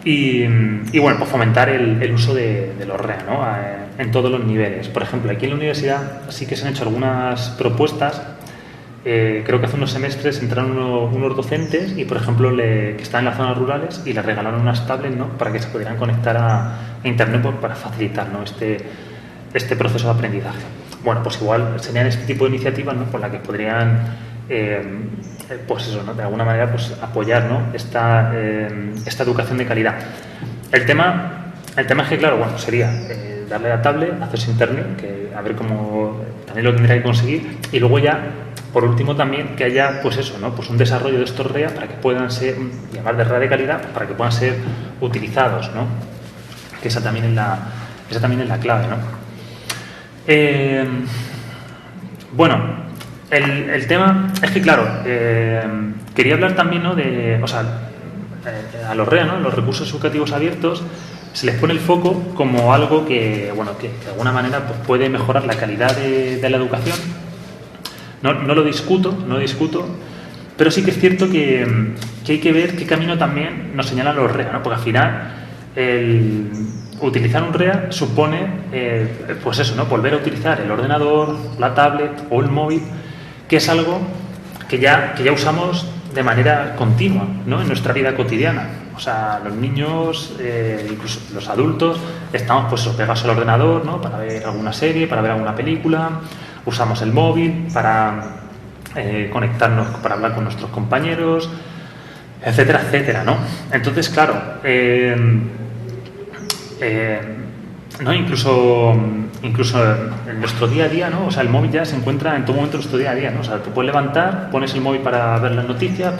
y pues fomentar el uso de los REA, ¿no? En todos los niveles. Por ejemplo, aquí en la universidad sí que se han hecho algunas propuestas. Creo que hace unos semestres entraron unos docentes y, por ejemplo, que están en las zonas rurales y les regalaron unas tablets, ¿no? Para que se pudieran conectar a Internet para facilitar, ¿no? este proceso de aprendizaje. Bueno, pues igual serían este tipo de iniciativas, ¿no?, por las que podrían, pues eso, ¿no?, de alguna manera pues apoyar, ¿no?, esta educación de calidad. El tema es que, claro, bueno, sería darle la tablet, hacerse internet, que a ver cómo también lo tendría que conseguir, y luego ya, por último, también que haya, pues eso, ¿no?, pues un desarrollo de estos REA para que puedan ser, llamar de REA de calidad, para que puedan ser utilizados, ¿no?, que esa también es la clave, ¿no? Bueno, el tema es que, claro, quería hablar también, ¿no?, de, o sea, a los REA, ¿no?, los recursos educativos abiertos, se les pone el foco como algo que, bueno, que de alguna manera pues, puede mejorar la calidad de la educación. No lo discuto, pero sí que es cierto que hay que ver qué camino también nos señalan los REA, ¿no? Porque al final utilizar un REA supone, pues eso, ¿no?, volver a utilizar el ordenador, la tablet o el móvil, que es algo que ya usamos de manera continua, ¿no?, en nuestra vida cotidiana. O sea, los niños, incluso los adultos, estamos pues pegados al ordenador, ¿no?, para ver alguna serie, para ver alguna película, usamos el móvil para conectarnos, para hablar con nuestros compañeros, etcétera, etcétera, ¿no? Entonces, claro, ¿no?, incluso en nuestro día a día, ¿no?, o sea, el móvil ya se encuentra en todo momento en nuestro día a día, ¿no? O sea, te puedes levantar, pones el móvil para ver las noticias,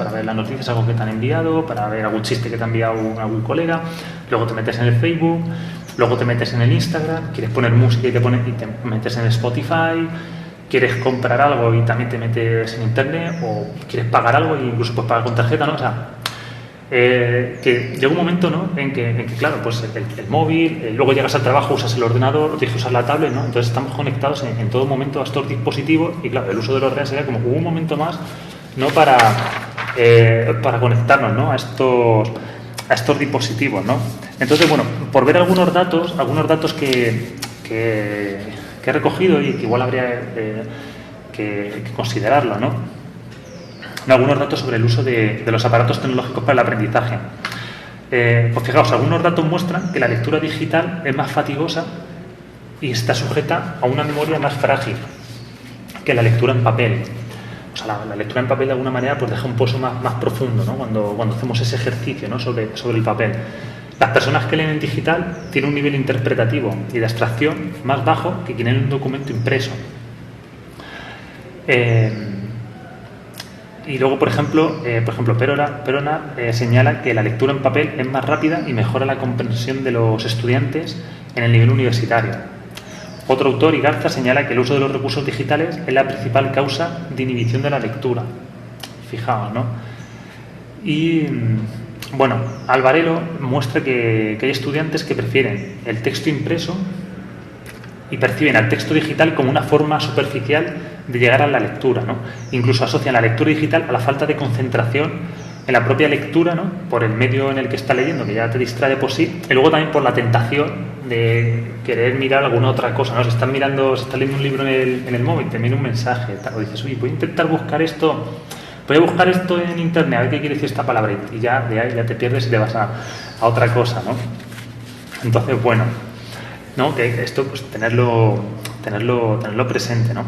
algo que te han enviado, para ver algún chiste que te ha enviado algún colega, luego te metes en el Facebook, luego te metes en el Instagram, quieres poner música y te metes en el Spotify, quieres comprar algo y también te metes en internet, o quieres pagar algo e incluso puedes pagar con tarjeta, ¿no? O sea, que llega un momento, ¿no?, en que claro, pues el móvil, luego llegas al trabajo, usas el ordenador, tienes que usar la tablet, ¿no? Entonces estamos conectados en todo momento a estos dispositivos y claro, el uso de los REA sería como un momento más, ¿no?, para conectarnos, ¿no?, a estos dispositivos, ¿no? Entonces, bueno, por ver algunos datos que he recogido y que igual habría que considerarlo, ¿no? Algunos datos sobre el uso de los aparatos tecnológicos para el aprendizaje. Pues fijaos, algunos datos muestran que la lectura digital es más fatigosa y está sujeta a una memoria más frágil que la lectura en papel. O sea, la lectura en papel de alguna manera pues deja un pozo más profundo, ¿no?, cuando hacemos ese ejercicio, ¿no?, sobre el papel. Las personas que leen en digital tienen un nivel interpretativo y de abstracción más bajo que quien lee un documento impreso. Y luego, por ejemplo, Perona señala que la lectura en papel es más rápida y mejora la comprensión de los estudiantes en el nivel universitario. Otro autor, Igarza, señala que el uso de los recursos digitales es la principal causa de inhibición de la lectura. Fijaos, ¿no? Y, bueno, Alvarelo muestra que hay estudiantes que prefieren el texto impreso y perciben al texto digital como una forma superficial de llegar a la lectura, ¿no? Incluso asocian la lectura digital a la falta de concentración en la propia lectura, ¿no?, por el medio en el que está leyendo, que ya te distrae por sí, y luego también por la tentación de querer mirar alguna otra cosa, ¿no? Si estás leyendo un libro en el móvil, te viene un mensaje, o dices, oye, voy a intentar buscar esto, voy a buscar esto en internet, a ver qué quiere decir esta palabra, y ya de ahí ya te pierdes y te vas a otra cosa, ¿no? Entonces, bueno, ¿no?, que esto pues tenerlo presente, ¿no?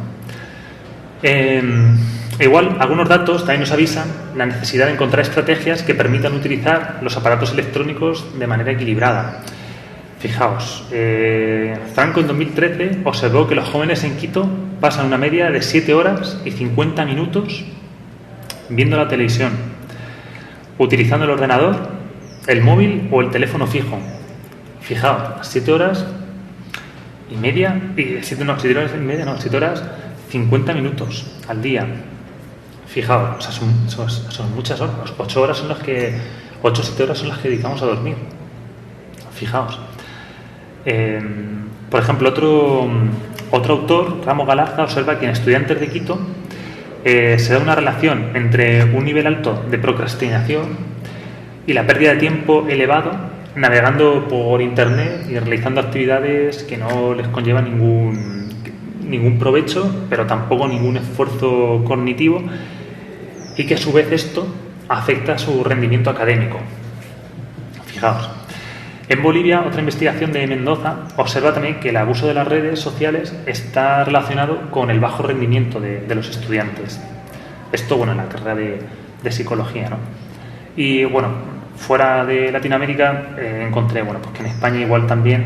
Igual, algunos datos también nos avisan la necesidad de encontrar estrategias que permitan utilizar los aparatos electrónicos de manera equilibrada. Fijaos, Franco en 2013 observó que los jóvenes en Quito pasan una media de 7 horas y 50 minutos viendo la televisión, utilizando el ordenador, el móvil o el teléfono fijo. Fijaos, 7 horas y media, 7 horas 50 minutos al día. Fijaos, o sea, son muchas horas. 8 horas son las que 8 o 7 horas son las que dedicamos a dormir. Fijaos. Por ejemplo, otro autor, Ramos Galarza, observa que en estudiantes de Quito se da una relación entre un nivel alto de procrastinación y la pérdida de tiempo elevado navegando por internet y realizando actividades que no les conllevan ningún provecho, pero tampoco ningún esfuerzo cognitivo, y que a su vez esto afecta a su rendimiento académico. Fijaos. En Bolivia, otra investigación de Mendoza observa también que el abuso de las redes sociales está relacionado con el bajo rendimiento de los estudiantes. Esto, bueno, en la carrera de psicología, ¿no? Y, bueno, fuera de Latinoamérica encontré, bueno, pues que en España igual también,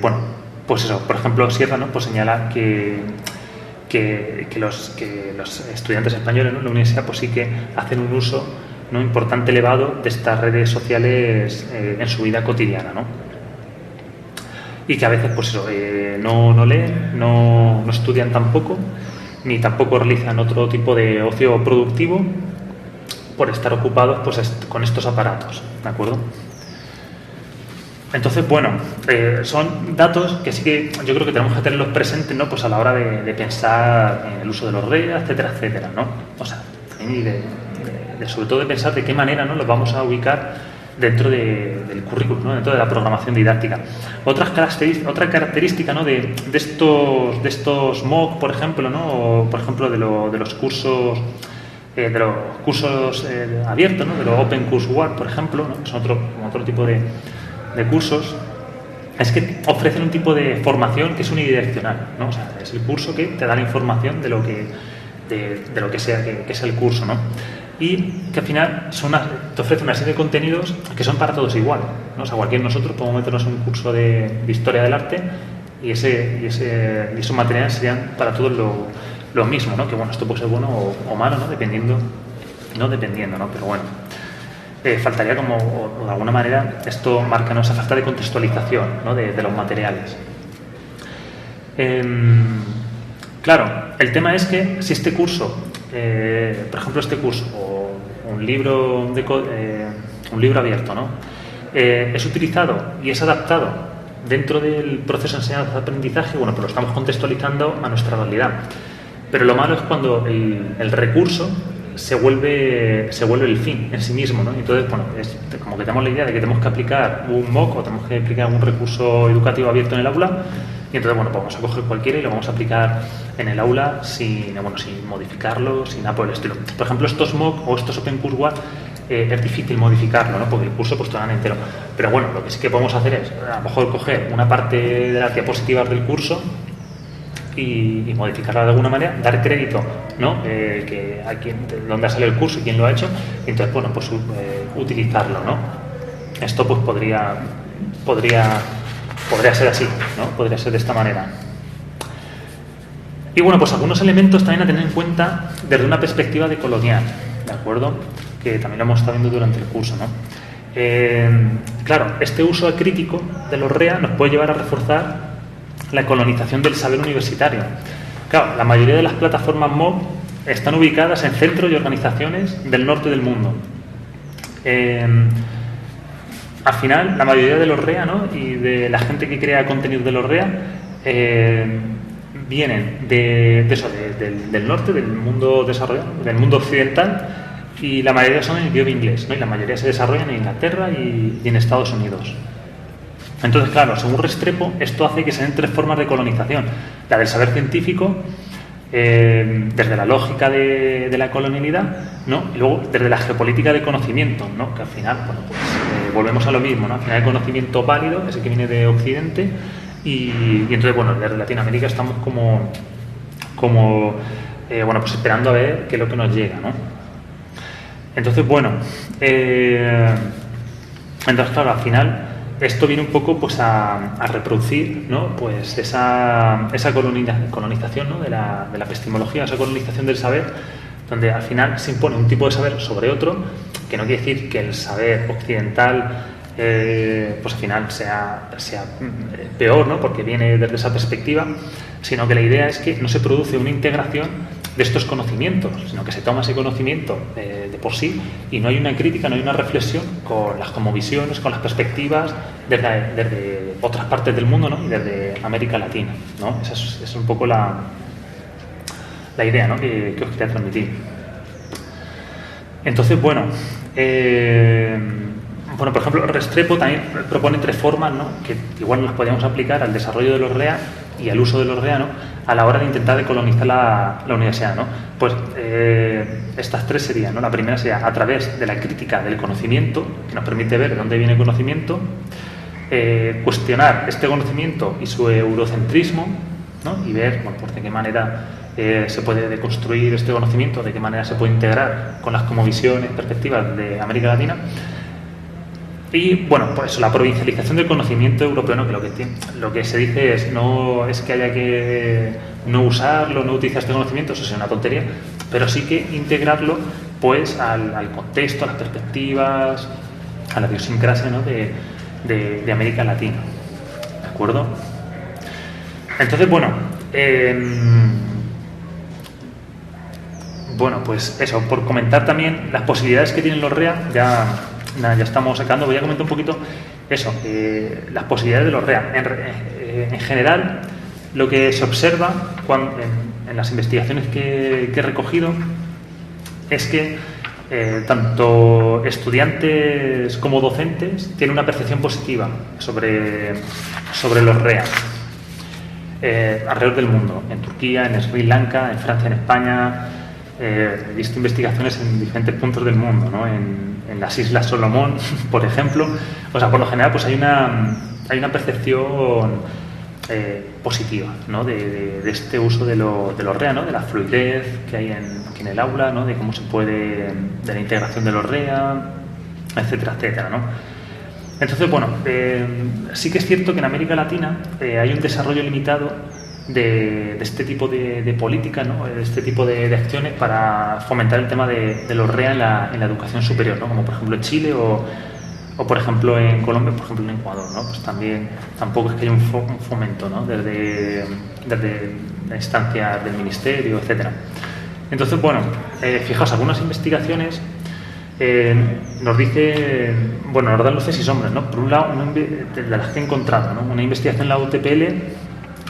bueno, pues eso, por ejemplo, Sierra, ¿no? Pues señala que los estudiantes españoles, ¿no? En la universidad, pues sí que hacen un uso, ¿no? Importante, elevado de estas redes sociales en su vida cotidiana, ¿no? Y que a veces, pues eso, no leen, no estudian tampoco, ni tampoco realizan otro tipo de ocio productivo por estar ocupados, pues, con estos aparatos, ¿de acuerdo? Entonces, bueno, son datos que sí que yo creo que tenemos que tenerlos presentes, ¿no? Pues a la hora de pensar en el uso de los REA, etcétera, etcétera, ¿no? O sea, y sobre todo de pensar de qué manera, ¿no?, los vamos a ubicar dentro del currículum, ¿no?, dentro de la programación didáctica. Otra característica, ¿no?, de estos MOOC, por ejemplo, ¿no?, o por ejemplo de los cursos abiertos, ¿no?, de los Open Courseware, por ejemplo, ¿no?, que son otro tipo de cursos, es que ofrecen un tipo de formación que es unidireccional, ¿no? O sea, es el curso que te da la información de lo que sea que sea el curso, ¿no? Y que al final te ofrece una serie de contenidos que son para todos igual, ¿no? O sea, cualquiera de nosotros podemos meternos en un curso de historia del arte y esos materiales serían para todos lo mismo, ¿no? Que bueno, esto puede ser bueno o malo, ¿no? Dependiendo, ¿no? Pero bueno. Faltaría como, o de alguna manera, esto marca, ¿no?, esa falta de contextualización, ¿no?, de los materiales. Claro, el tema es que si este curso, por ejemplo este curso, o un libro abierto, ¿no?, es utilizado y es adaptado dentro del proceso de enseñanza-aprendizaje, bueno, pues lo estamos contextualizando a nuestra realidad. Pero lo malo es cuando el recurso se vuelve el fin en sí mismo, ¿no? Entonces, bueno, es como que tenemos la idea de que tenemos que aplicar un MOOC o tenemos que aplicar un recurso educativo abierto en el aula, y entonces, bueno, pues vamos a coger cualquiera y lo vamos a aplicar en el aula sin modificarlo, sin nada por el estilo. Por ejemplo, estos MOOC o estos Open Courseware es difícil modificarlo, ¿no?, porque el curso pues todavía entero. Pero bueno, lo que sí que podemos hacer es a lo mejor coger una parte de las diapositivas del curso y modificarla de alguna manera, dar crédito, ¿no?, que a dónde ha salido el curso y quién lo ha hecho, y entonces, bueno, pues utilizarlo, ¿no? Esto pues podría ser así, ¿no? Podría ser de esta manera. Y bueno, pues algunos elementos también a tener en cuenta desde una perspectiva decolonial, ¿de acuerdo? Que también lo hemos estado viendo durante el curso, ¿no? Claro, este uso acrítico de los REA nos puede llevar a reforzar la colonización del saber universitario. Claro, la mayoría de las plataformas MOOC están ubicadas en centros y organizaciones del norte del mundo. Al final, la mayoría de los REA, ¿no?, y de la gente que crea contenido de los REA vienen del norte, del mundo desarrollado, del mundo occidental, y la mayoría son en idioma inglés, ¿no?, y la mayoría se desarrollan en Inglaterra y en Estados Unidos. Entonces, claro, según Restrepo, esto hace que se den tres formas de colonización: la del saber científico, desde la lógica de la colonialidad, ¿no?, y luego desde la geopolítica de conocimiento, ¿no?, que al final, bueno, pues volvemos a lo mismo, ¿no? Al final el conocimiento válido es el que viene de Occidente y entonces, bueno, desde Latinoamérica estamos como bueno, pues esperando a ver qué es lo que nos llega, ¿no? Entonces, bueno, entonces, claro, al final esto viene un poco pues a reproducir, ¿no?, pues esa colonización, ¿no?, de la epistemología, esa colonización del saber, donde al final se impone un tipo de saber sobre otro, que no quiere decir que el saber occidental pues al final sea peor, ¿no?, porque viene desde esa perspectiva, sino que la idea es que no se produce una integración de estos conocimientos, sino que se toma ese conocimiento de por sí y no hay una crítica, no hay una reflexión con las cosmovisiones, con las perspectivas desde otras partes del mundo, ¿no?, y desde América Latina, ¿no? Esa es un poco la idea, ¿no?, que os quería transmitir. Entonces, bueno, por ejemplo, Restrepo también propone tres formas, ¿no?, que igual nos podríamos aplicar al desarrollo de los REA y al uso de los REA, ¿no?, a la hora de intentar decolonizar la universidad, ¿no? Pues estas tres serían, ¿no? La primera sería a través de la crítica del conocimiento, que nos permite ver de dónde viene el conocimiento, cuestionar este conocimiento y su eurocentrismo, ¿no? Y ver, bueno, pues de qué manera se puede deconstruir este conocimiento, de qué manera se puede integrar con las cosmovisiones, perspectivas de América Latina. Y bueno, pues la provincialización del conocimiento europeo, ¿no? Que lo que se dice es no es que haya que no usarlo, no utilizar este conocimiento, eso es una tontería, pero sí que integrarlo pues al contexto, a las perspectivas, a la idiosincrasia, ¿no? de América Latina. ¿De acuerdo? Entonces, bueno, pues eso, por comentar también las posibilidades que tienen los REA, ya estamos sacando, voy a comentar un poquito eso, las posibilidades de los REA. En general, lo que se observa en las investigaciones que he recogido es que tanto estudiantes como docentes tienen una percepción positiva sobre los REA alrededor del mundo, en Turquía, en Sri Lanka, en Francia, en España. He visto investigaciones en diferentes puntos del mundo, ¿no? En las Islas Solomón, por ejemplo. O sea, por lo general, pues hay una percepción positiva, ¿no? de este uso de los REA, ¿no? De la fluidez que hay aquí en el aula, ¿no? De cómo se puede, de la integración de los REA, etcétera, etcétera, ¿no? Entonces, bueno, sí que es cierto que en América Latina hay un desarrollo limitado de este tipo de política, ¿no? De este tipo de acciones para fomentar el tema de los REA en la educación superior, ¿no? Como por ejemplo en Chile o por ejemplo en Colombia, por ejemplo en Ecuador, ¿no? Pues tampoco es que haya un fomento, ¿no? Desde la instancia del ministerio, etcétera. Entonces, bueno, fijaos, algunas investigaciones nos dicen, bueno, nos dan luces y sombras, ¿no? Por un lado, de las que he encontrado, ¿no? Una investigación en la UTPL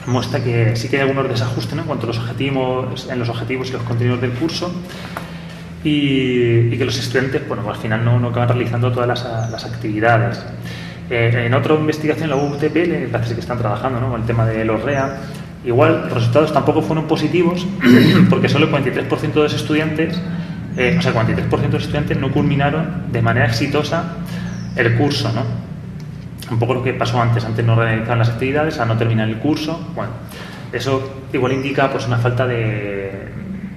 muestra que sí que hay algunos desajustes, ¿no? En cuanto a los objetivos y los contenidos del curso, y que los estudiantes, bueno, pues al final no acaban realizando todas las actividades. En otra investigación, la UTPL, parece que están trabajando, ¿no? Con el tema de los REA. Igual los resultados tampoco fueron positivos porque solo el 43% de los estudiantes, 43% de los estudiantes no culminaron de manera exitosa el curso, ¿no? Un poco lo que pasó antes no realizaban las actividades, a no terminar el curso. Bueno, eso igual indica pues una falta de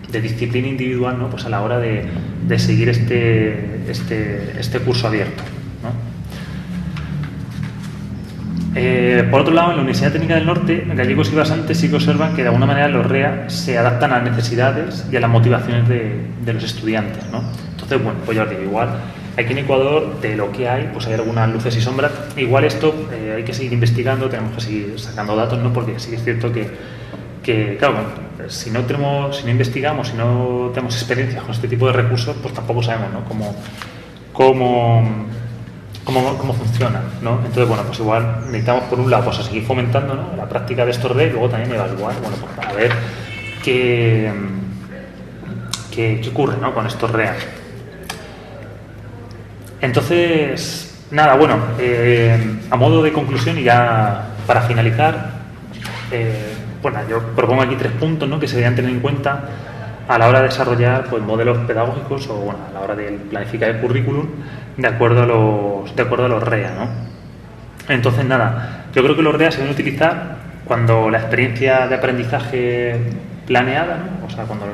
disciplina individual, ¿no? Pues a la hora de seguir este curso abierto, ¿no? Por otro lado, en la Universidad Técnica del Norte, gallegos y basantes sí que observan que de alguna manera los REA se adaptan a las necesidades y a las motivaciones de los estudiantes, ¿no? Entonces, bueno, pues ya os digo, igual aquí en Ecuador, de lo que hay, pues hay algunas luces y sombras. Igual esto hay que seguir investigando, tenemos que seguir sacando datos, ¿no? Porque sí que es cierto que claro, si no investigamos, si no tenemos experiencia con este tipo de recursos, pues tampoco sabemos, ¿no? cómo funciona, ¿no? Entonces, bueno, pues igual necesitamos por un lado pues a seguir fomentando, ¿no? La práctica de estos REA y luego también evaluar, bueno, pues para ver qué ocurre, ¿no? Con estos REA. Entonces, nada, bueno, a modo de conclusión y ya para finalizar, bueno, yo propongo aquí 3 puntos, ¿no? Que se deberían tener en cuenta a la hora de desarrollar pues, modelos pedagógicos o bueno, a la hora de planificar el currículum de acuerdo a los REA, ¿no? Entonces, nada, yo creo que los REA se deben utilizar cuando la experiencia de aprendizaje planeada, ¿no? O sea, cuando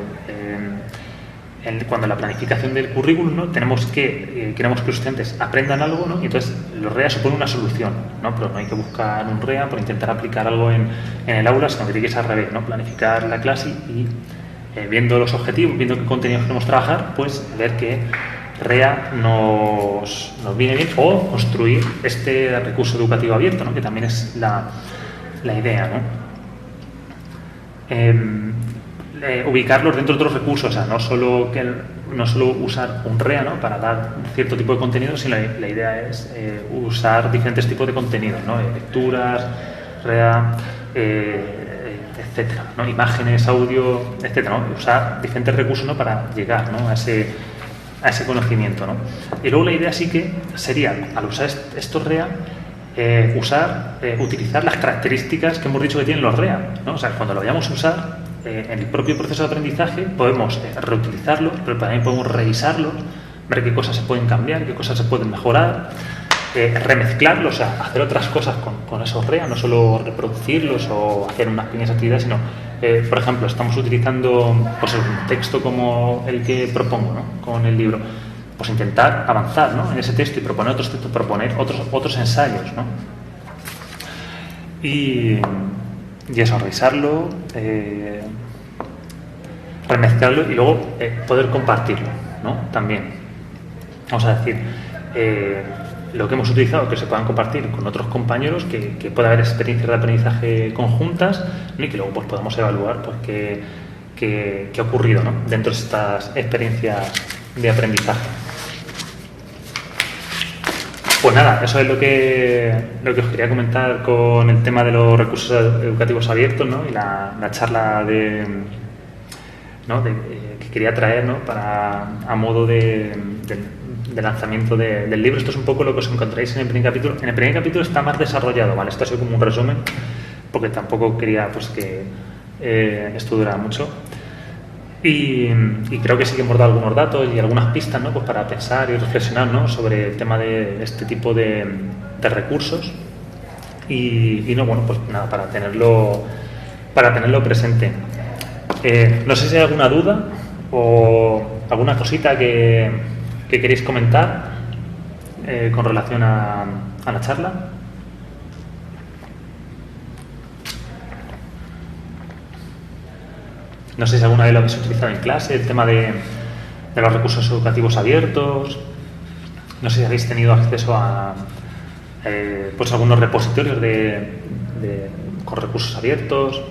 la planificación del currículum, ¿no? queremos que los estudiantes aprendan algo, ¿no? Y entonces los REA suponen una solución, ¿no? Pero no hay que buscar un REA por intentar aplicar algo en el aula, sino que tiene que ser al revés, ¿no? Planificar la clase y viendo los objetivos, viendo qué contenidos queremos trabajar, pues ver qué REA nos viene bien, o construir este recurso educativo abierto, ¿no? Que también es la idea, ¿no? Ubicarlos dentro de otros recursos, o sea, no solo usar un REA, ¿no? Para dar cierto tipo de contenido, sino la idea es usar diferentes tipos de contenidos, ¿no? Lecturas, REA, etcétera, ¿no? Imágenes, audio, etcétera, ¿no? Usar diferentes recursos, ¿no? Para llegar, ¿no? a ese conocimiento, ¿no? Y luego la idea sí que sería, al usar estos REA, utilizar las características que hemos dicho que tienen los REA, ¿no? O sea, cuando lo vayamos a usar en el propio proceso de aprendizaje podemos reutilizarlos, pero también podemos revisarlos, ver qué cosas se pueden cambiar, qué cosas se pueden mejorar, remezclarlos, o sea, hacer otras cosas con esos REA, no solo reproducirlos o hacer unas pequeñas actividades, sino, por ejemplo, estamos utilizando pues, un texto como el que propongo, ¿no? Con el libro. Pues intentar avanzar, ¿no? En ese texto y proponer otros textos, proponer otros ensayos, ¿no? Y eso, revisarlo, remezclarlo y luego poder compartirlo, ¿no? También. Vamos a decir, lo que hemos utilizado, que se puedan compartir con otros compañeros, que pueda haber experiencias de aprendizaje conjuntas, ¿no? Y que luego pues, podamos evaluar pues, qué ha ocurrido, ¿no? Dentro de estas experiencias de aprendizaje. Pues nada, eso es lo que os quería comentar con el tema de los recursos educativos abiertos, ¿no? Y la charla que quería traer, ¿no? A modo de lanzamiento del libro. Esto es un poco lo que os encontráis en el primer capítulo. En el primer capítulo está más desarrollado, ¿vale? Esto ha sido como un resumen, porque tampoco quería pues que esto durara mucho. Y creo que sí que hemos dado algunos datos y algunas pistas, ¿no? Pues para pensar y reflexionar, ¿no? Sobre el tema de este tipo de recursos y no, bueno, pues nada, para tenerlo presente. No sé si hay alguna duda o alguna cosita que queréis comentar con relación a la charla. No sé si alguna vez lo habéis utilizado en clase, el tema de los recursos educativos abiertos. No sé si habéis tenido acceso a pues algunos repositorios con recursos abiertos.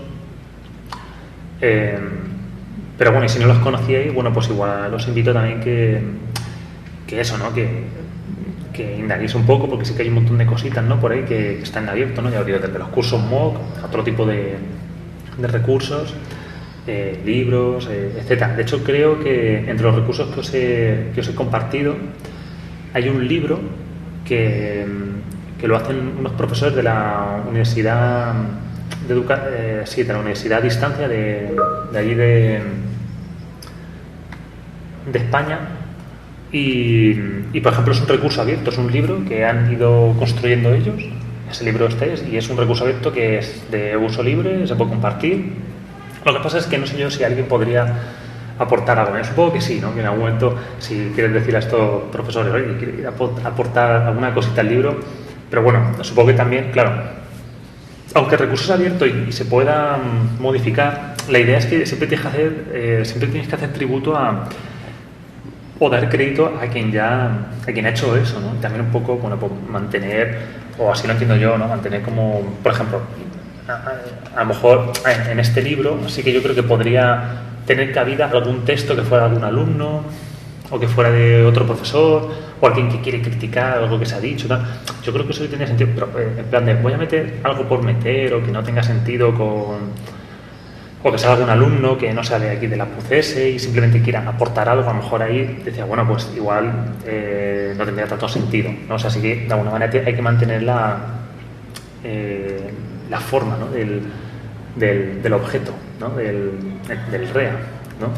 Pero bueno, y si no los conocíais, bueno, pues igual os invito también que eso, ¿no? Que indaguéis un poco, porque sí que hay un montón de cositas, ¿no? Por ahí que están en abierto, ¿no? Ya os digo, desde los cursos MOOC a otro tipo de recursos. Libros, etcétera. De hecho, creo que entre los recursos que os he compartido hay un libro que lo hacen unos profesores de la Universidad de la Universidad a Distancia de allí de España y por ejemplo es un recurso abierto, es un libro que han ido construyendo ellos. Ese libro y es un recurso abierto que es de uso libre, se puede compartir. Lo que pasa es que no sé yo si alguien podría aportar algo. Yo supongo que sí, ¿no? Que en algún momento, si quieres decir a estos profesores, oye, quiero aportar alguna cosita al libro, pero bueno, supongo que también, claro, aunque el recurso es abierto y se pueda modificar, la idea es que siempre tienes que hacer tributo o dar crédito a quien ha hecho eso, ¿no? Y también un poco, bueno, pues mantener, o así lo entiendo yo, ¿no? Mantener como, por ejemplo, a lo mejor en este libro sí que yo creo que podría tener cabida algún texto que fuera de algún alumno o que fuera de otro profesor o alguien que quiere criticar algo que se ha dicho, tal. Yo creo que eso tiene sentido, pero en plan de voy a meter algo por meter o que no tenga sentido o que sea algún alumno que no sea de aquí de la PUCS y simplemente quiera aportar algo, a lo mejor ahí decía, bueno, pues igual no tendría tanto sentido, ¿no? O sea, así que de alguna manera hay que mantener la forma, ¿no? del objeto, ¿no? del REA, ¿no?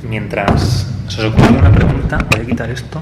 Mientras se os ocurre una pregunta, voy a quitar esto.